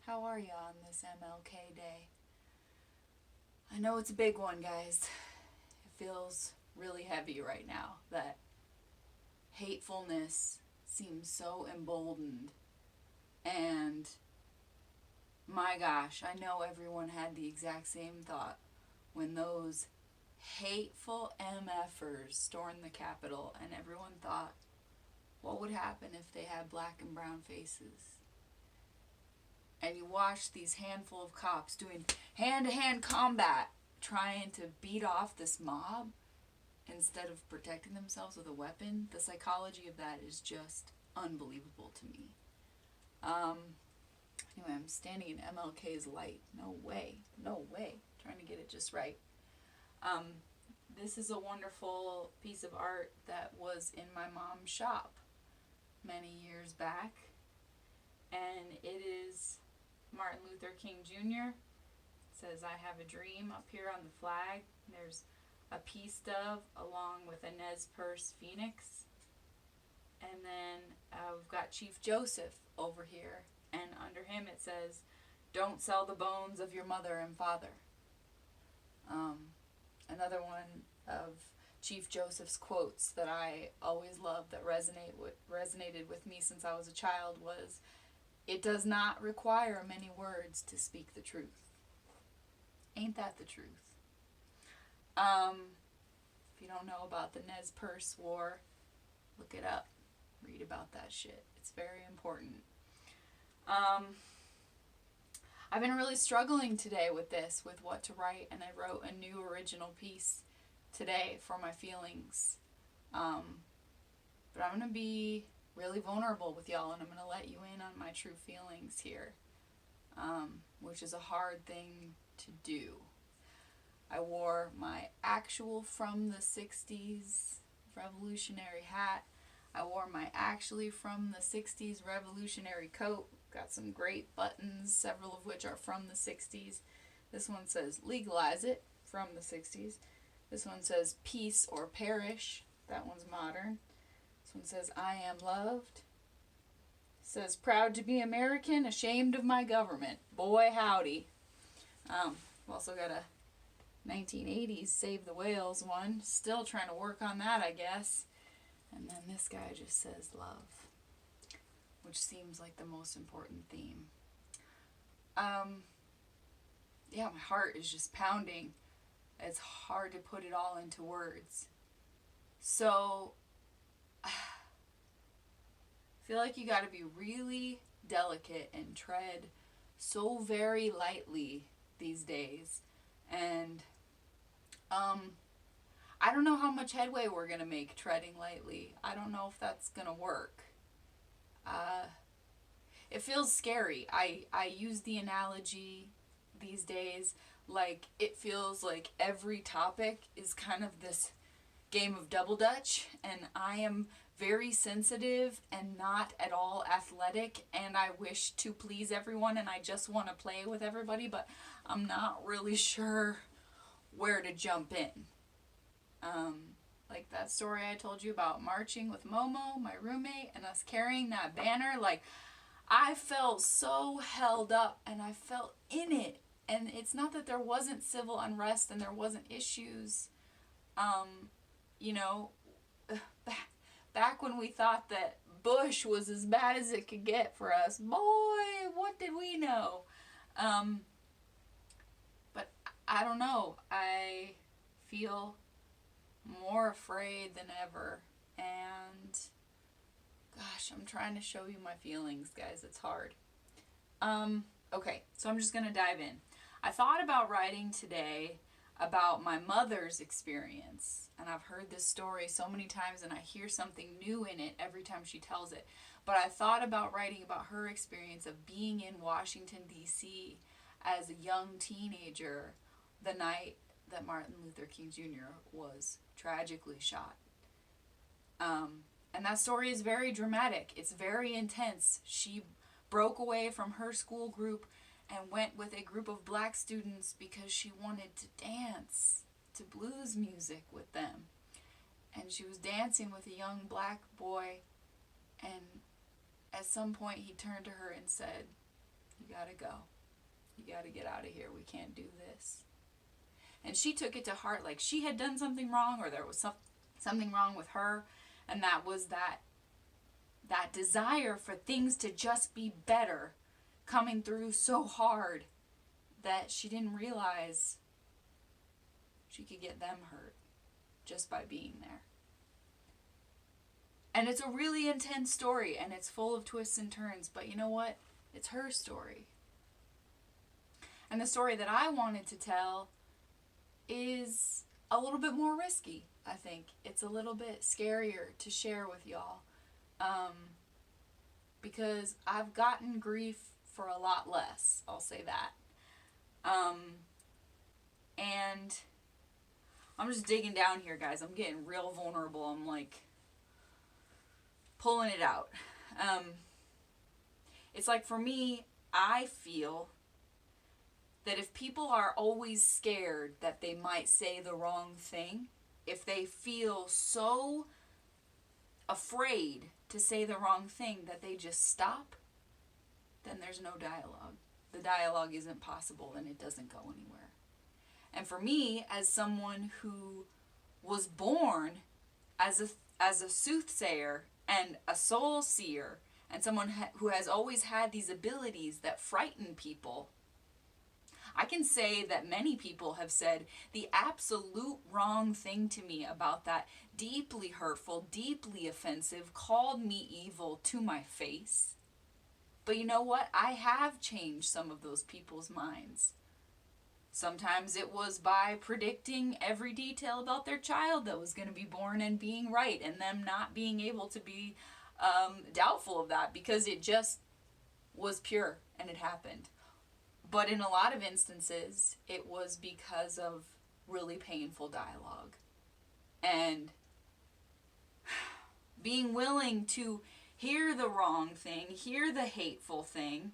How are you on this MLK Day? I know it's a big one, guys. It feels really heavy right now. That hatefulness seems so emboldened. And my gosh, I know everyone had the exact same thought when those hateful MFers stormed the Capitol, and everyone thought, what would happen if they had black and brown faces? And you watch these handful of cops doing hand-to-hand combat, trying to beat off this mob instead of protecting themselves with a weapon. The psychology of that is just unbelievable to me. Anyway, I'm standing in MLK's light. No way. Trying to get it just right. This is a wonderful piece of art that was in my mom's shop many years back. And it is Martin Luther King Jr. It says, "I have a dream" up here on the flag. There's a peace dove along with a Nez Perce phoenix. And then we've got Chief Joseph over here. And under him it says, "Don't sell the bones of your mother and father." Another one of Chief Joseph's quotes that I always loved that resonated with me since I was a child was, "It does not require many words to speak the truth." Ain't that the truth? If you don't know about the Nez Perce War, look it up. Read about that shit. It's very important. I've been really struggling today with what to write, and I wrote a new original piece today for my feelings. But I'm going to be really vulnerable with y'all, and I'm going to let you in on my true feelings here, which is a hard thing to do. I wore my actual from the 60s revolutionary hat. I wore my actually from the 60s revolutionary coat. Got some great buttons, several of which are from the 60s. This one says "legalize it," from the 60s. This one says "peace or perish." That one's modern. This one says "I am loved." It says "proud to be American, ashamed of my government." Boy howdy. We've also got a 1980s Save the Whales one. Still trying to work on that, I guess. And then this guy just says "love," which seems like the most important theme. Yeah, my heart is just pounding. It's hard to put it all into words. So, I feel like you gotta be really delicate and tread so very lightly these days. And, I don't know how much headway we're going to make treading lightly. I don't know if that's going to work. It feels scary. I use the analogy these days like it feels like every topic is kind of this game of double dutch, and I am very sensitive and not at all athletic, and I wish to please everyone, and I just want to play with everybody, but I'm not really sure where to jump in. Like that story I told you about marching with Momo, my roommate, and us carrying that banner. Like, I felt so held up, and I felt in it. And it's not that there wasn't civil unrest and there wasn't issues. You know, back when we thought that Bush was as bad as it could get for us, boy, what did we know? But I don't know. I feel more afraid than ever, and gosh, I'm trying to show you my feelings, guys. It's hard. Okay, so I'm just gonna dive in. I thought about writing today about my mother's experience, and I've heard this story so many times, and I hear something new in it every time she tells it. But I thought about writing about her experience of being in Washington, D.C. as a young teenager the night that Martin Luther King Jr. was tragically shot. And that story is very dramatic. It's very intense. She broke away from her school group and went with a group of black students because she wanted to dance to blues music with them. And she was dancing with a young black boy, and at some point he turned to her and said, You gotta go. You gotta get out of here. We can't do this. And she took it to heart, like she had done something wrong, or there was something wrong with her, and that was that desire for things to just be better coming through so hard that she didn't realize she could get them hurt just by being there. And it's a really intense story, and it's full of twists and turns, but you know what? It's her story. And the story that I wanted to tell is a little bit more risky, I think. It's a little bit scarier to share with y'all. Because I've gotten grief for a lot less, I'll say that. And I'm just digging down here, guys. I'm getting real vulnerable. I'm like pulling it out. It's like, for me, I feel that if people are always scared that they might say the wrong thing, if they feel so afraid to say the wrong thing that they just stop, then there's no dialogue. The dialogue isn't possible, and it doesn't go anywhere. And for me, as someone who was born as a soothsayer and a soul seer, and someone who has always had these abilities that frighten people, I can say that many people have said the absolute wrong thing to me about that, deeply hurtful, deeply offensive, called me evil to my face. But you know what? I have changed some of those people's minds. Sometimes it was by predicting every detail about their child that was going to be born and being right, and them not being able to be doubtful of that because it just was pure and it happened. But in a lot of instances, it was because of really painful dialogue. And being willing to hear the wrong thing, hear the hateful thing,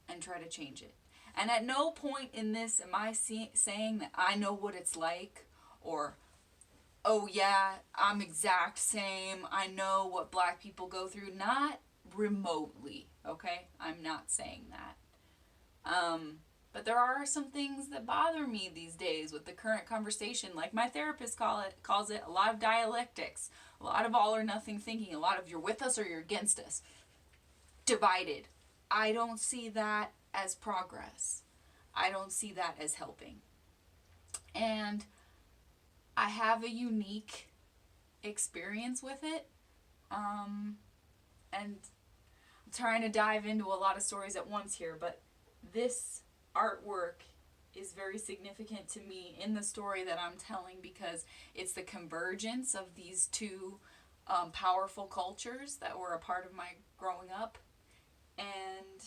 and try to change it. And at no point in this am I saying that I know what it's like, or, oh yeah, I'm exact same, I know what black people go through. Not remotely, okay? I'm not saying that. But there are some things that bother me these days with the current conversation. Like my therapist calls it a lot of dialectics, a lot of all or nothing thinking, a lot of you're with us or you're against us. Divided. I don't see that as progress. I don't see that as helping. And I have a unique experience with it. And I'm trying to dive into a lot of stories at once here, but this artwork is very significant to me in the story that I'm telling, because it's the convergence of these two powerful cultures that were a part of my growing up. And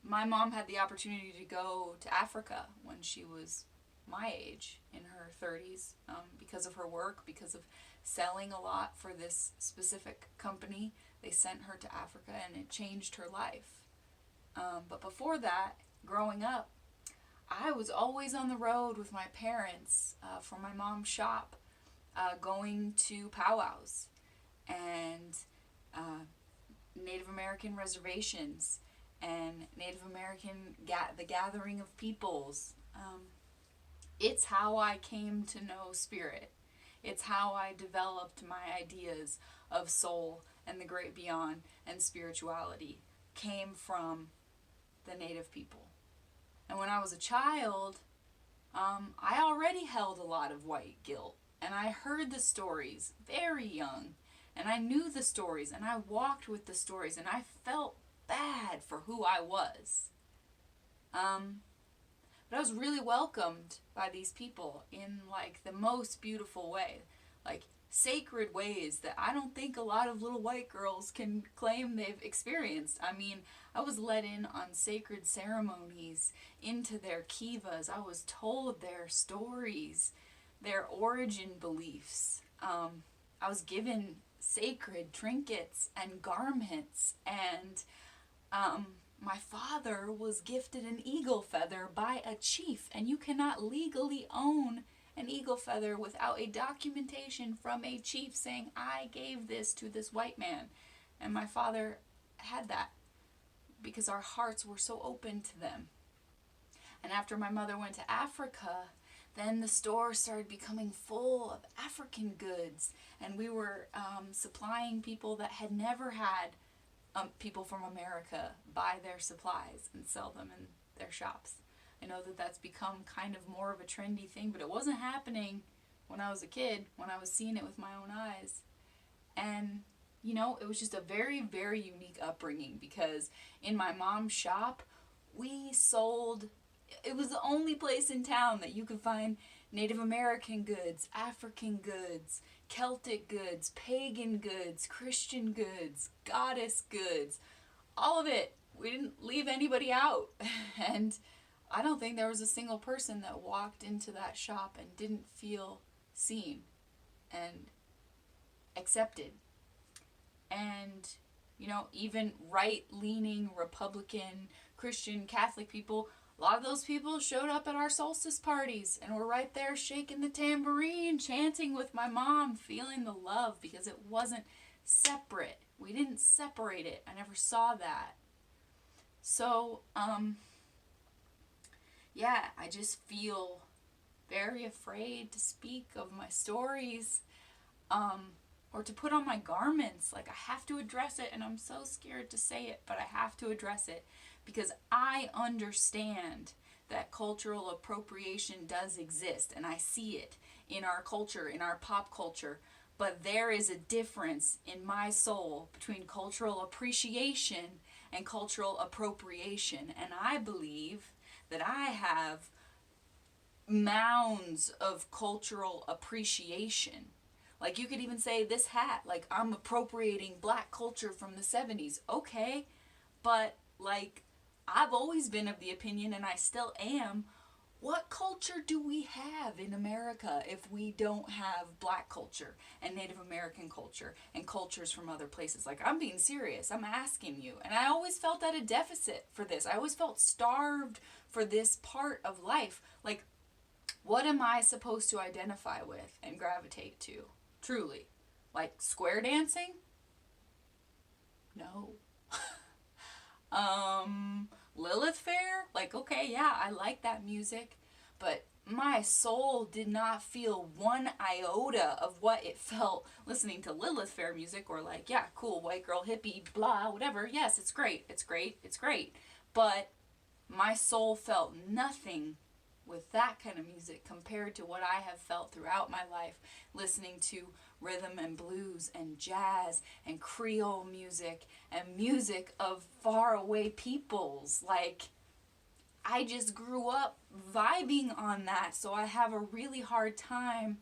my mom had the opportunity to go to Africa when she was my age, in her 30s, because of her work, because of selling a lot for this specific company. They sent her to Africa, and it changed her life. But before that, growing up, I was always on the road with my parents for my mom's shop, going to powwows and Native American reservations and Native American the gathering of peoples. It's how I came to know spirit. It's how I developed my ideas of soul and the great beyond and spirituality, came from the Native people. And when I was a child, I already held a lot of white guilt. And I heard the stories very young. And I knew the stories. And I walked with the stories. And I felt bad for who I was. But I was really welcomed by these people in like the most beautiful way. Like sacred ways that I don't think a lot of little white girls can claim they've experienced. I mean, I was let in on sacred ceremonies, into their kivas. I was told their stories, their origin beliefs. I was given sacred trinkets and garments, and my father was gifted an eagle feather by a chief, and you cannot legally own an eagle feather without a documentation from a chief saying, I gave this to this white man. And my father had that because our hearts were so open to them. And after my mother went to Africa, then the store started becoming full of African goods. And we were supplying people that had never had people from America buy their supplies and sell them in their shops. I know that that's become kind of more of a trendy thing, but it wasn't happening when I was a kid, when I was seeing it with my own eyes. And, you know, it was just a very, very unique upbringing because in my mom's shop, we sold, it was the only place in town that you could find Native American goods, African goods, Celtic goods, pagan goods, Christian goods, goddess goods, all of it. We didn't leave anybody out. And I don't think there was a single person that walked into that shop and didn't feel seen and accepted. And, you know, even right-leaning Republican, Christian, Catholic people, a lot of those people showed up at our solstice parties and were right there shaking the tambourine, chanting with my mom, feeling the love because it wasn't separate. We didn't separate it. I never saw that. So, yeah, I just feel very afraid to speak of my stories, or to put on my garments. Like, I have to address it, and I'm so scared to say it, but I have to address it because I understand that cultural appropriation does exist, and I see it in our culture, in our pop culture. But there is a difference in my soul between cultural appreciation and cultural appropriation. And I believe that I have mounds of cultural appreciation. Like, you could even say this hat, like, I'm appropriating black culture from the 70s. Okay, but, like, I've always been of the opinion, and I still am, what culture do we have in America if we don't have black culture and Native American culture and cultures from other places? Like, I'm being serious. I'm asking you. And I always felt at a deficit for this. I always felt starved for this part of life. Like, what am I supposed to identify with and gravitate to? Truly. Like, square dancing? No. Lilith Fair? Like, okay, yeah, I like that music, but my soul did not feel one iota of what it felt listening to Lilith Fair music, or like, yeah, cool, white girl, hippie, blah, whatever. Yes, it's great, it's great, it's great. But my soul felt nothing with that kind of music compared to what I have felt throughout my life, listening to rhythm and blues and jazz and Creole music and music of faraway peoples. Like, I just grew up vibing on that, so I have a really hard time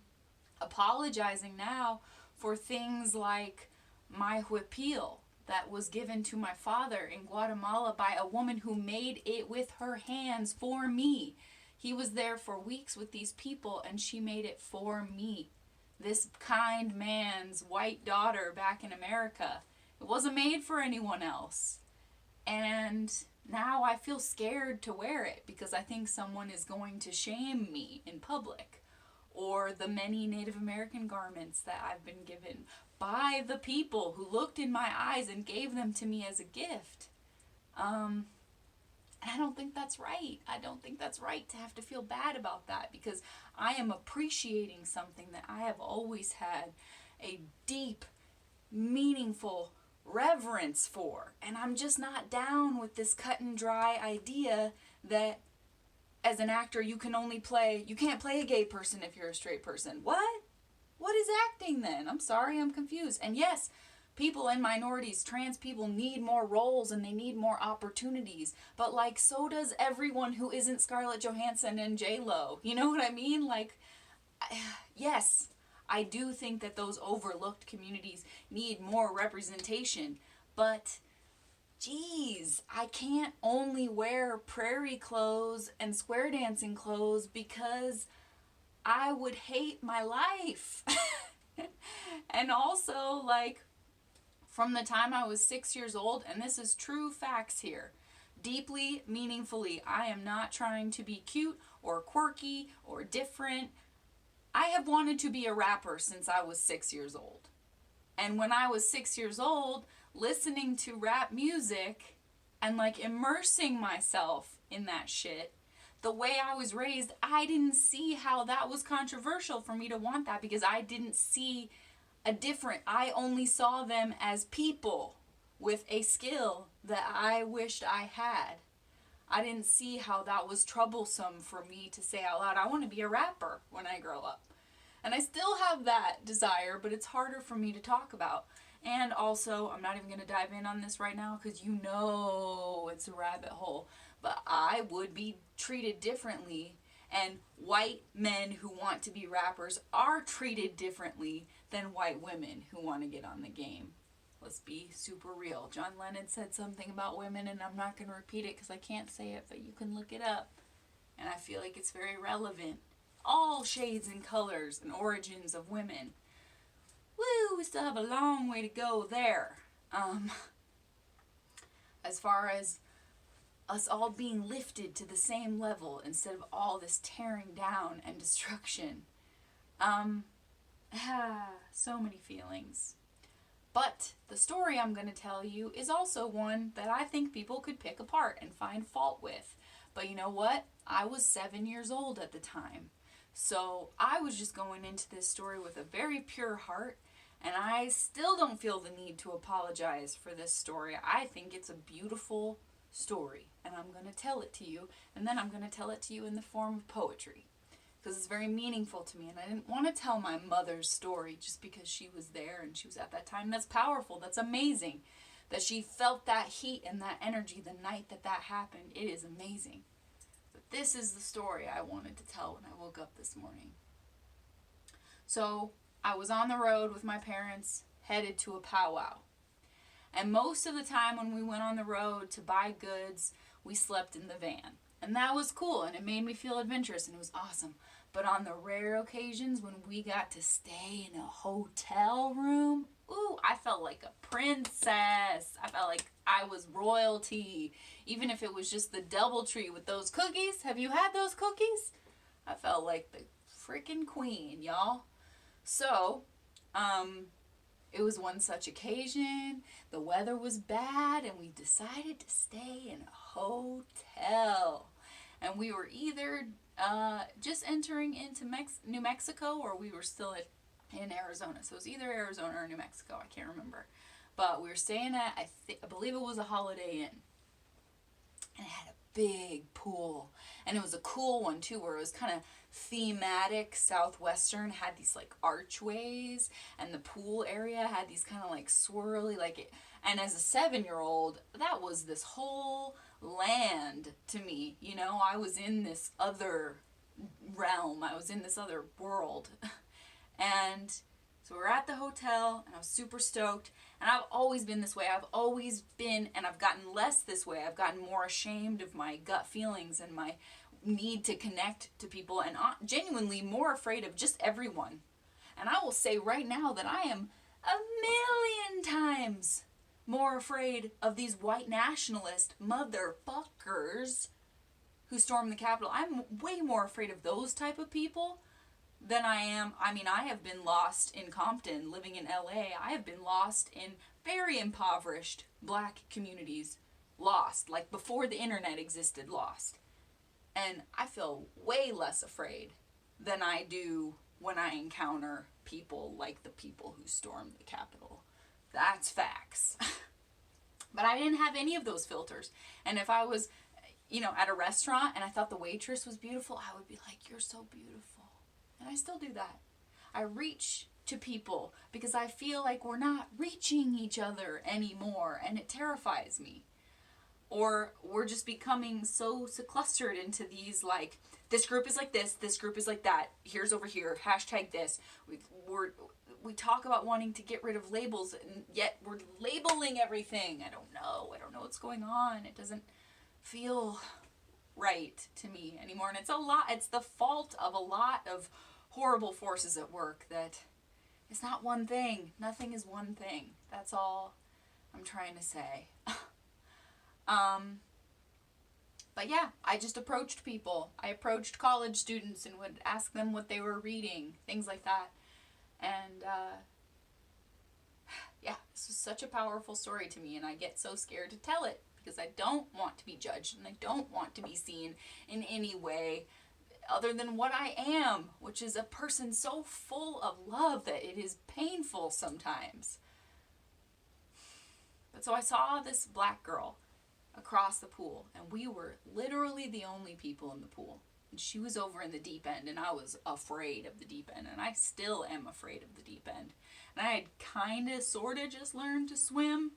apologizing now for things like my huipil that was given to my father in Guatemala by a woman who made it with her hands for me. He was there for weeks with these people, and she made it for me. This kind man's white daughter back in America. It wasn't made for anyone else. And now I feel scared to wear it because I think someone is going to shame me in public. Or the many Native American garments that I've been given by the people who looked in my eyes and gave them to me as a gift. I don't think that's right. I don't think that's right to have to feel bad about that because I am appreciating something that I have always had a deep, meaningful reverence for. And I'm just not down with this cut and dry idea that as an actor you can't play a gay person if you're a straight person. What? What is acting then? I'm sorry, I'm confused. And yes, people and minorities, trans people need more roles and they need more opportunities. But like, so does everyone who isn't Scarlett Johansson and J-Lo. You know what I mean? Like, yes, I do think that those overlooked communities need more representation. But, geez, I can't only wear prairie clothes and square dancing clothes because I would hate my life. And also, like, from the time I was 6 years old, and this is true facts here, deeply, meaningfully, I am not trying to be cute or quirky or different. I have wanted to be a rapper since I was 6 years old. And when I was 6 years old, listening to rap music and like immersing myself in that shit. The way I was raised, I didn't see how that was controversial for me to want that, because I didn't see I only saw them as people with a skill that I wished I had. I didn't see how that was troublesome for me to say out loud, I want to be a rapper when I grow up. And I still have that desire, but it's harder for me to talk about. And also, I'm not even going to dive in on this right now because you know it's a rabbit hole. But I would be treated differently. And white men who want to be rappers are treated differently than white women who want to get on the game. Let's be super real. John Lennon said something about women, and I'm not going to repeat it because I can't say it, but you can look it up. And I feel like it's very relevant. All shades and colors and origins of women. Woo, we still have a long way to go there. As far as us all being lifted to the same level instead of all this tearing down and destruction. So many feelings. But the story I'm going to tell you is also one that I think people could pick apart and find fault with. But you know what? I was 7 years old at the time. So I was just going into this story with a very pure heart, and I still don't feel the need to apologize for this story. I think it's a beautiful story, and I'm going to tell it to you, and then I'm going to tell it to you in the form of poetry, because it's very meaningful to me, and I didn't want to tell my mother's story just because she was there and she was at that time. That's powerful. That's amazing that she felt that heat and that energy the night that that happened. It is amazing. But this is the story I wanted to tell when I woke up this morning. So I was on the road with my parents, headed to a powwow. And most of the time when we went on the road to buy goods, we slept in the van. And that was cool, and it made me feel adventurous, and it was awesome. But on the rare occasions when we got to stay in a hotel room, ooh, I felt like a princess. I felt like I was royalty. Even if it was just the DoubleTree with those cookies. Have you had those cookies? I felt like the freaking queen, y'all. So, it was one such occasion. The weather was bad, and we decided to stay in a hotel. And we were either just entering into New Mexico, or we were still in Arizona. So it was either Arizona or New Mexico. I can't remember. But we were staying at, I believe it was a Holiday Inn. And it had a big pool. And it was a cool one, too, where it was kind of thematic Southwestern, had these like archways, and the pool area had these kind of like swirly, and as a 7-year-old, that was this whole land to me. You know, I was in this other realm. I was in this other world. And so we're at the hotel, and I was super stoked. And I've always been this way. I've always been, and I've gotten less this way. I've gotten more ashamed of my gut feelings and my need to connect to people, and genuinely more afraid of just everyone. And I will say right now that I am a million times more afraid of these white nationalist motherfuckers who storm the Capitol. I'm way more afraid of those type of people than I am. I mean, I have been lost in Compton, living in LA. I have been lost in very impoverished black communities. Lost, like before the internet existed, lost. And I feel way less afraid than I do when I encounter people like the people who stormed the Capitol. That's facts. But I didn't have any of those filters. And if I was, at a restaurant and I thought the waitress was beautiful, I would be like, you're so beautiful. And I still do that. I reach to people because I feel like we're not reaching each other anymore, and it terrifies me. Or we're just becoming so clustered into these, like, this group is like this group is like that, here's over here, hashtag this. We talk about wanting to get rid of labels, and yet we're labeling everything. I don't know what's going on. It doesn't feel right to me anymore. And it's the fault of a lot of horrible forces at work, that it's not one thing. Nothing is one thing. That's all I'm trying to say. But yeah, I just approached people. I approached college students and would ask them what they were reading, things like that. And yeah, this was such a powerful story to me, and I get so scared to tell it because I don't want to be judged and I don't want to be seen in any way other than what I am, which is a person so full of love that it is painful sometimes. But so I saw this black girl across the pool, and we were literally the only people in the pool. And she was over in the deep end, and I was afraid of the deep end, and I still am afraid of the deep end. And I had kind of, sort of just learned to swim.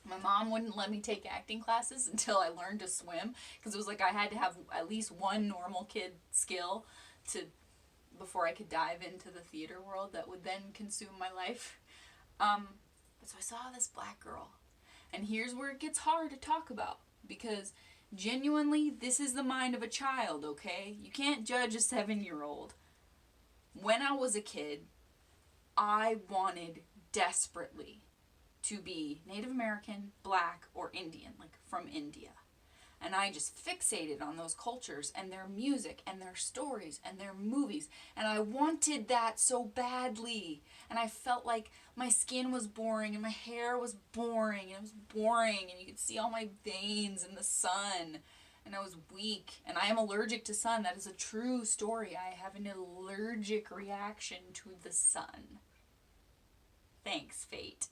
My mom wouldn't let me take acting classes until I learned to swim, because it was like I had to have at least one normal kid skill to before I could dive into the theater world that would then consume my life. But so I saw this black girl, and here's where it gets hard to talk about, because genuinely, this is the mind of a child, okay? You can't judge a 7-year-old. When I was a kid, I wanted desperately to be Native American, Black, or Indian, like from India. And I just fixated on those cultures and their music and their stories and their movies. And I wanted that so badly. And I felt like my skin was boring and my hair was boring and it was boring and you could see all my veins in the sun. And I was weak. And I am allergic to sun. That is a true story. I have an allergic reaction to the sun. Thanks, fate.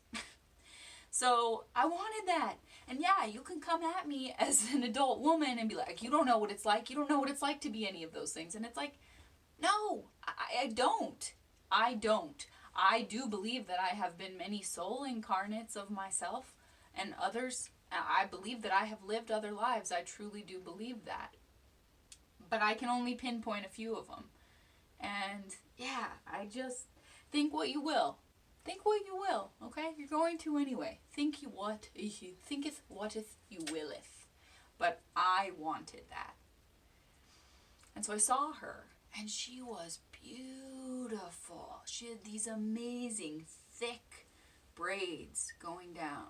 So I wanted that. And yeah, you can come at me as an adult woman and be like, you don't know what it's like. You don't know what it's like to be any of those things. And it's like, no, I don't. I don't. I do believe that I have been many soul incarnates of myself and others. I believe that I have lived other lives. I truly do believe that. But I can only pinpoint a few of them. And yeah, I just think what you will. Think what you will, okay? You're going to anyway. Think you what you thinketh, whateth you willeth. But I wanted that. And so I saw her, and she was beautiful. She had these amazing, thick braids going down.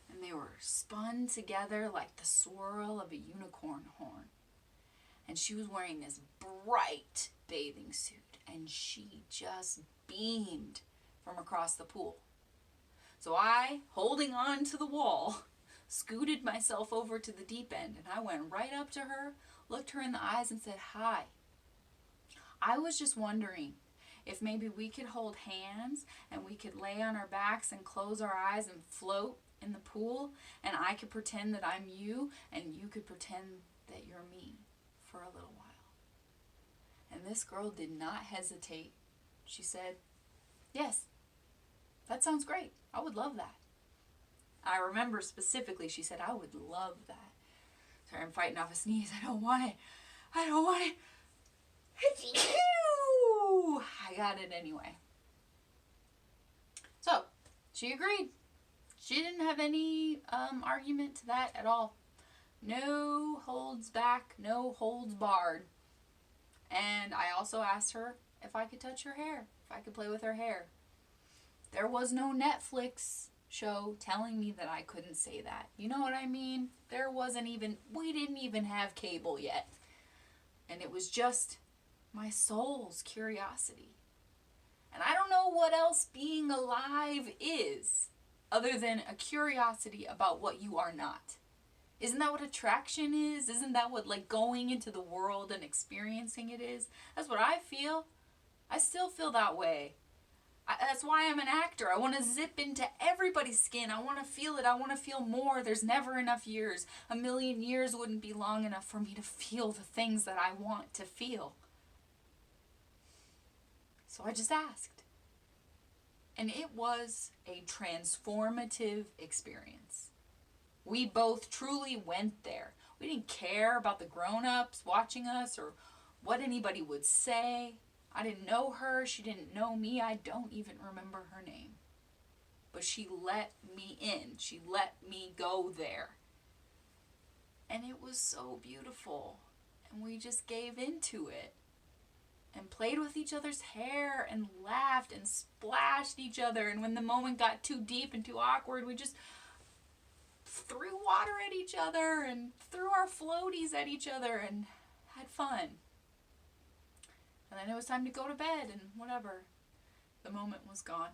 And they were spun together like the swirl of a unicorn horn. And she was wearing this bright bathing suit, and she just beamed from across the pool. So I, holding on to the wall, scooted myself over to the deep end, and I went right up to her, looked her in the eyes, and said, "Hi. I was just wondering if maybe we could hold hands and we could lay on our backs and close our eyes and float in the pool, and I could pretend that I'm you and you could pretend that you're me for a little while." And this girl did not hesitate. She said, "Yes, that sounds great. I would love that." I remember specifically she said, "I would love that." Sorry, I'm fighting off a sneeze. I don't want it. I don't want it. I got it anyway. So, she agreed. She didn't have any argument to that at all. No holds back, no holds barred. And I also asked her if I could touch her hair, if I could play with her hair. There was no Netflix show telling me that I couldn't say that. You know what I mean? We didn't even have cable yet. And it was just my soul's curiosity. And I don't know what else being alive is other than a curiosity about what you are not. Isn't that what attraction is? Isn't that what like going into the world and experiencing it is? That's what I feel. I still feel that way. That's why I'm an actor. I want to zip into everybody's skin. I want to feel it. I want to feel more. There's never enough years. 1,000,000 years wouldn't be long enough for me to feel the things that I want to feel. So I just asked. And it was a transformative experience. We both truly went there. We didn't care about the grown-ups watching us or what anybody would say. I didn't know her. She didn't know me. I don't even remember her name. But she let me in. She let me go there. And it was so beautiful. And we just gave into it. And played with each other's hair and laughed and splashed each other. And when the moment got too deep and too awkward, we just threw water at each other and threw our floaties at each other and had fun. And then it was time to go to bed and whatever. The moment was gone.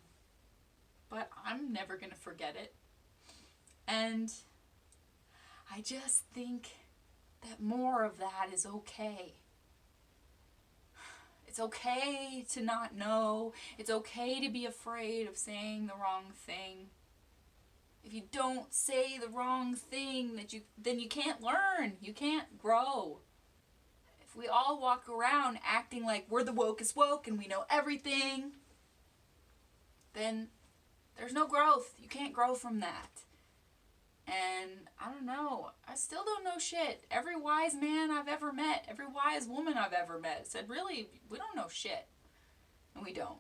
but I'm never going to forget it. And I just think that more of that is okay. It's okay to not know. It's okay to be afraid of saying the wrong thing. If you don't say the wrong thing, then you can't learn. You can't grow. If we all walk around acting like we're the wokest woke and we know everything, then there's no growth. You can't grow from that. And I don't know. I still don't know shit. Every wise man I've ever met, every wise woman I've ever met said, really, we don't know shit. And we don't.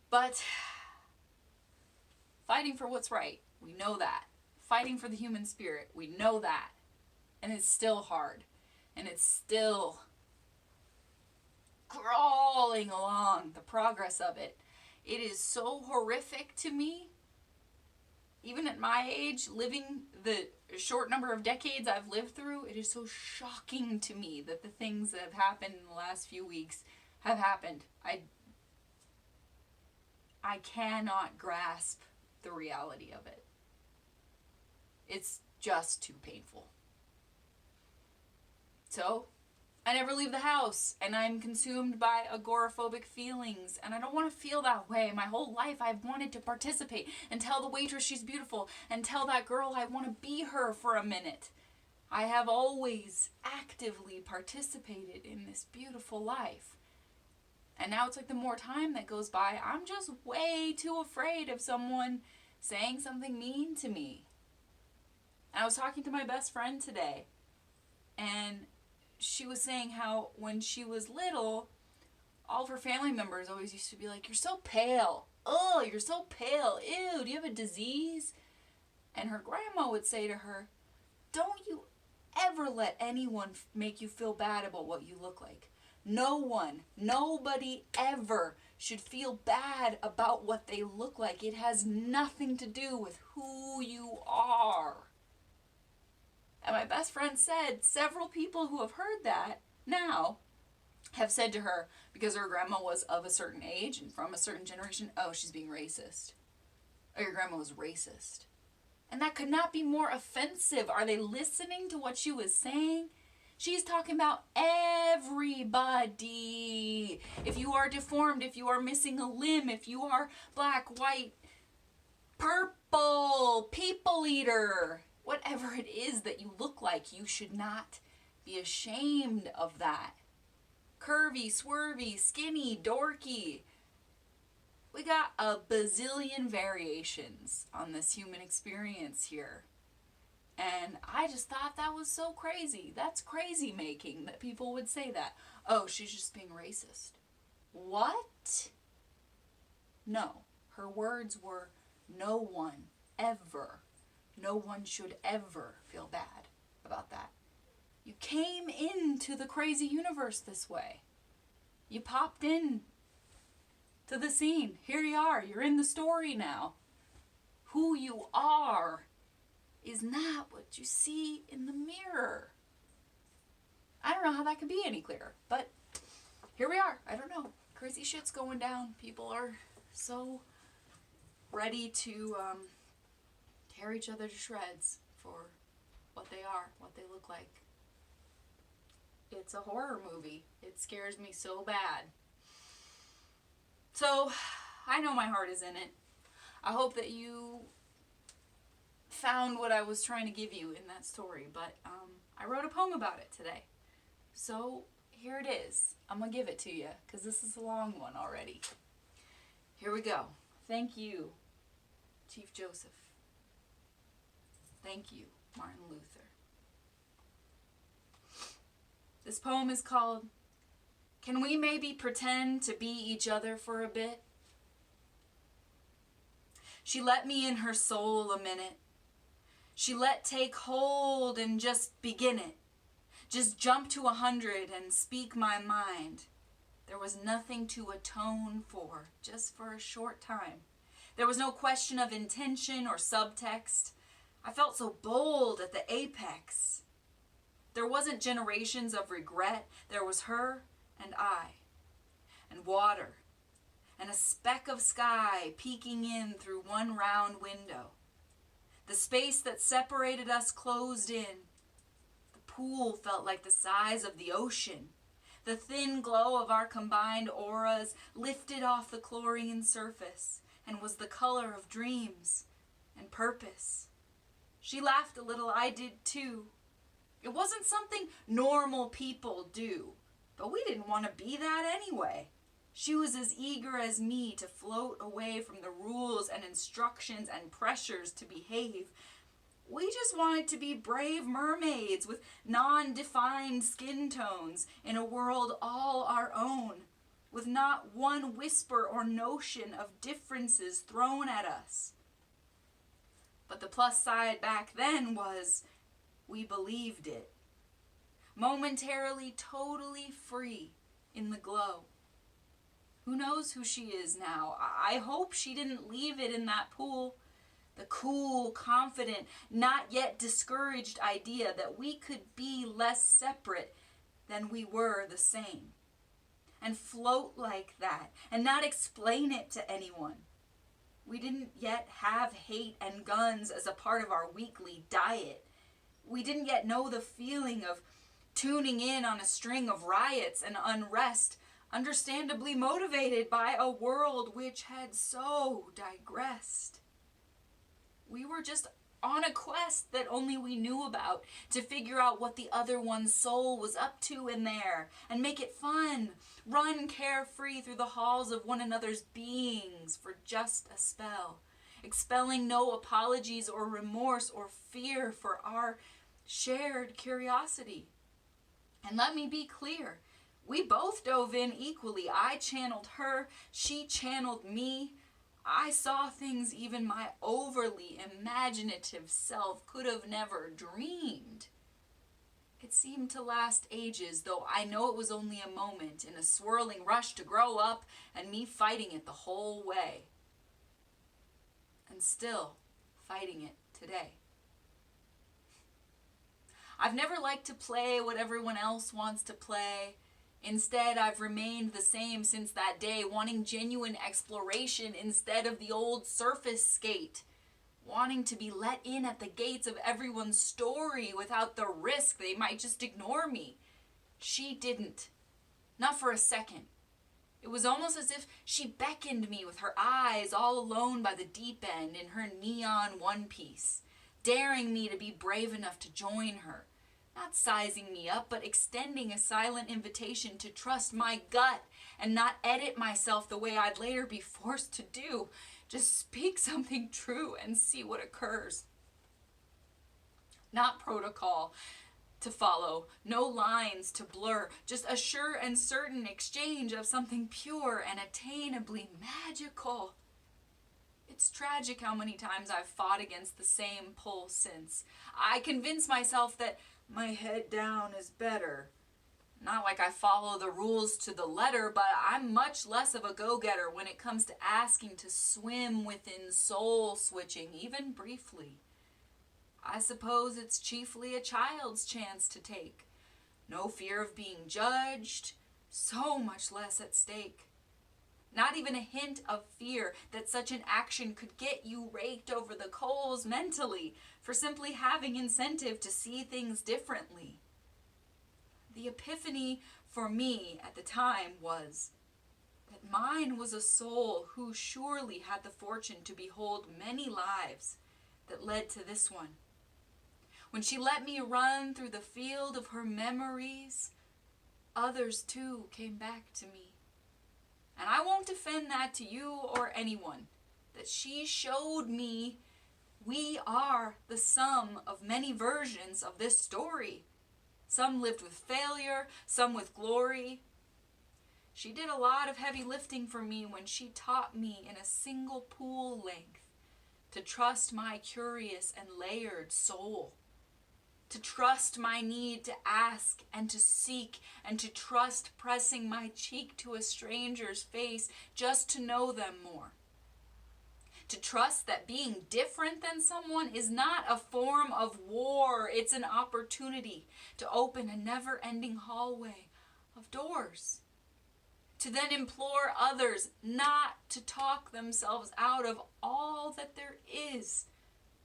But fighting for what's right, we know that. Fighting for the human spirit, we know that. And it's still hard. And it's still crawling along, the progress of it. It is so horrific to me. Even at my age, living the short number of decades I've lived through, it is so shocking to me that the things that have happened in the last few weeks have happened. I cannot grasp the reality of it. It's just too painful. So, I never leave the house, and I'm consumed by agoraphobic feelings, and I don't want to feel that way. My whole life I've wanted to participate and tell the waitress she's beautiful and tell that girl I want to be her for a minute. I have always actively participated in this beautiful life. And now it's like the more time that goes by, I'm just way too afraid of someone saying something mean to me. And I was talking to my best friend today, and she was saying how when she was little, all of her family members always used to be like, you're so pale. Oh, you're so pale. Ew, do you have a disease? And her grandma would say to her, don't you ever let anyone make you feel bad about what you look like. No one, nobody ever should feel bad about what they look like. It has nothing to do with who you are. And my best friend said several people who have heard that now have said to her, because her grandma was of a certain age and from a certain generation, oh, she's being racist. Oh, your grandma was racist. And that could not be more offensive. Are they listening to what she was saying? She's talking about everybody. If you are deformed, if you are missing a limb, if you are black, white, purple, people eater, whatever it is that you look like, you should not be ashamed of that. Curvy, swervy, skinny, dorky. We got a bazillion variations on this human experience here. And I just thought that was so crazy. That's crazy making that people would say that. Oh, she's just being racist. What? No. Her words were, no one should ever feel bad about that. You came into the crazy universe this way. You popped in to the scene. Here you are. You're in the story now. Who you are is not what you see in the mirror. I don't know how that could be any clearer, but here we are. I don't know. Crazy shit's going down. People are so ready to tear each other to shreds for what they are, what they look like. It's a horror movie. It scares me so bad. So, I know my heart is in it. I hope that you found what I was trying to give you in that story, but I wrote a poem about it today. So, here it is. I'm going to give it to you, because this is a long one already. Here we go. Thank you, Chief Joseph. Thank you, Martin Luther. This poem is called, Can We Maybe Pretend to Be Each Other for a Bit? She let me in her soul a minute. She let take hold and just begin it. Just jump to 100 and speak my mind. There was nothing to atone for, just for a short time. There was no question of intention or subtext. I felt so bold at the apex. There wasn't generations of regret. There was her and I, and water, and a speck of sky peeking in through one round window. The space that separated us closed in. The pool felt like the size of the ocean. The thin glow of our combined auras lifted off the chlorine surface and was the color of dreams and purpose. She laughed a little, I did too. It wasn't something normal people do, but we didn't want to be that anyway. She was as eager as me to float away from the rules and instructions and pressures to behave. We just wanted to be brave mermaids with non-defined skin tones in a world all our own, with not one whisper or notion of differences thrown at us. But the plus side back then was we believed it. Momentarily, totally free in the glow. Who knows who she is now? I hope she didn't leave it in that pool. The cool, confident, not yet discouraged idea that we could be less separate than we were the same. And float like that and not explain it to anyone. We didn't yet have hate and guns as a part of our weekly diet. We didn't yet know the feeling of tuning in on a string of riots and unrest, understandably motivated by a world which had so digressed. We were just on a quest that only we knew about to figure out what the other one's soul was up to in there and make it fun. Run carefree through the halls of one another's beings for just a spell, expelling no apologies or remorse or fear for our shared curiosity. And let me be clear, we both dove in equally. I channeled her, she channeled me. I saw things even my overly imaginative self could have never dreamed. It seemed to last ages, though I know it was only a moment in a swirling rush to grow up and me fighting it the whole way. And still fighting it today. I've never liked to play what everyone else wants to play. Instead, I've remained the same since that day, wanting genuine exploration instead of the old surface skate. Wanting to be let in at the gates of everyone's story without the risk they might just ignore me. She didn't. Not for a second. It was almost as if she beckoned me with her eyes all alone by the deep end in her neon one piece, daring me to be brave enough to join her. Not sizing me up, but extending a silent invitation to trust my gut and not edit myself the way I'd later be forced to do. Just speak something true and see what occurs. Not protocol to follow, no lines to blur, just a sure and certain exchange of something pure and attainably magical. It's tragic how many times I've fought against the same pull since. I convince myself that my head down is better. Not like I follow the rules to the letter, but I'm much less of a go-getter when it comes to asking to swim within soul switching, even briefly. I suppose it's chiefly a child's chance to take. No fear of being judged, so much less at stake. Not even a hint of fear that such an action could get you raked over the coals mentally for simply having incentive to see things differently. The epiphany for me at the time was that mine was a soul who surely had the fortune to behold many lives that led to this one. When she let me run through the field of her memories, others too came back to me. And I won't defend that to you or anyone, that she showed me we are the sum of many versions of this story. Some lived with failure, some with glory. She did a lot of heavy lifting for me when she taught me in a single pool length to trust my curious and layered soul. To trust my need to ask and to seek, and to trust pressing my cheek to a stranger's face just to know them more. To trust that being different than someone is not a form of war, it's an opportunity to open a never-ending hallway of doors. to then implore others not to talk themselves out of all that there is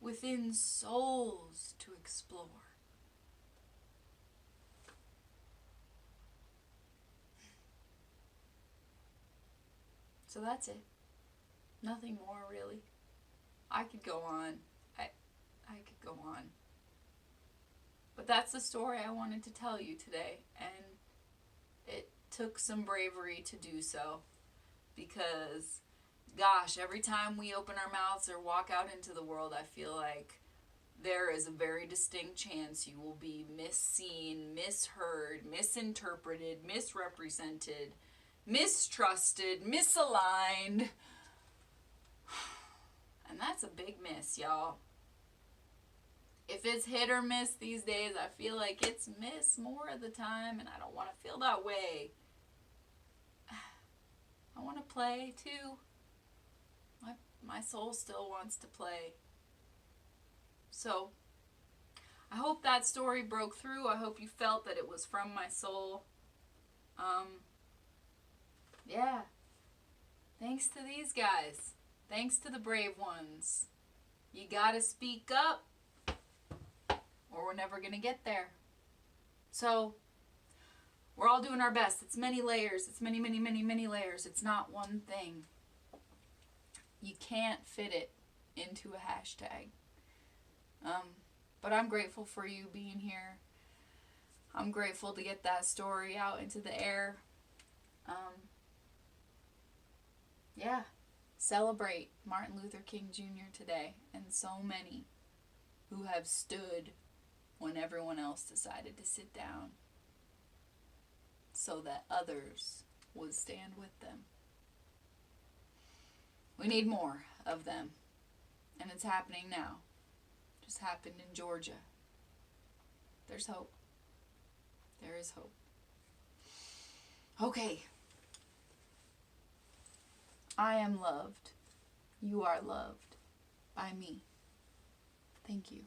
within souls to explore. So that's it. Nothing more, really. I could go on. I could go on. But that's the story I wanted to tell you today. And it took some bravery to do so. Because, gosh, every time we open our mouths or walk out into the world, I feel like there is a very distinct chance you will be misseen, misheard, misinterpreted, misrepresented, mistrusted, misaligned. And that's a big miss, y'all. If it's hit or miss these days, I feel like it's miss more of the time, and I don't want to feel that way. I want to play too. My soul still wants to play. So, I hope that story broke through. I hope you felt that it was from my soul. Yeah. Thanks to these guys. Thanks to the brave ones. You gotta speak up, or we're never gonna get there. So, we're all doing our best. It's many layers. It's many, many, many, many layers. It's not one thing. You can't fit it into a hashtag. But I'm grateful for you being here. I'm grateful to get that story out into the air. Yeah. Celebrate Martin Luther King Jr. today, and so many who have stood when everyone else decided to sit down so that others would stand with them. We need more of them, and it's happening now. Just happened in Georgia. There's hope. There is hope. Okay. I am loved. You are loved by me. Thank you.